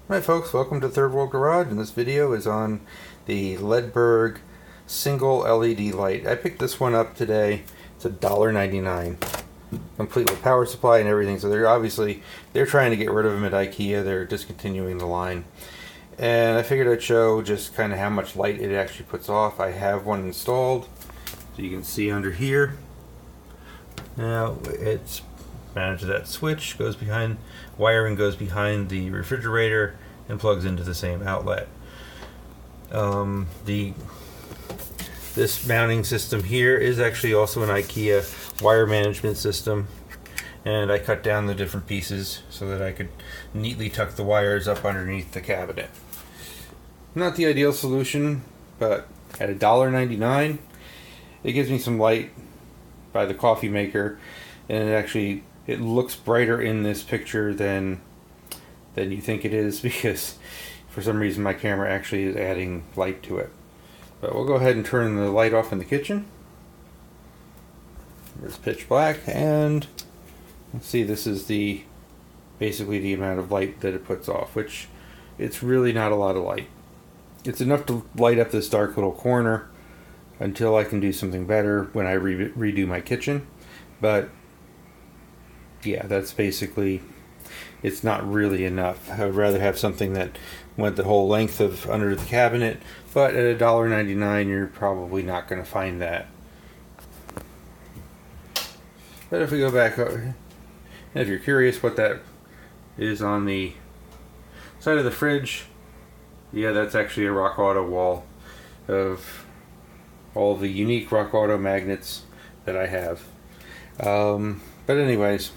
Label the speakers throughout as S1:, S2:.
S1: Hi folks, welcome to Third World Garage, and this video is on the LEDBERG single LED light. I picked this one up today. It's $1.99, complete with power supply and everything. So they're trying to get rid of them at IKEA. They're discontinuing the line, and I figured I'd show just kind of how much light it actually puts off. I have one installed, so you can see under here. Now it's mounted to that switch, goes behind, wiring goes behind the refrigerator and plugs into the same outlet. This mounting system here is actually also an IKEA wire management system, and I cut down the different pieces so that I could neatly tuck the wires up underneath the cabinet. Not the ideal solution, but at $1.99 it gives me some light by the coffee maker, and it looks brighter in this picture than you think it is, because for some reason my camera actually is adding light to it. But we'll go ahead and turn the light off in the kitchen. It's pitch black, and let's see, this is basically the amount of light that it puts off, which it's really not a lot of light. It's enough to light up this dark little corner until I can do something better when I redo my kitchen. But yeah, that's basically, it's not really enough. I would rather have something that went the whole length of under the cabinet, but at $1.99 you're probably not going to find that. But if we go back, and if you're curious what that is on the side of the fridge, yeah, that's actually a Rock Auto wall of all the unique Rock Auto magnets that I have. But anyways,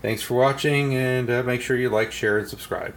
S1: thanks for watching, and make sure you like, share, and subscribe.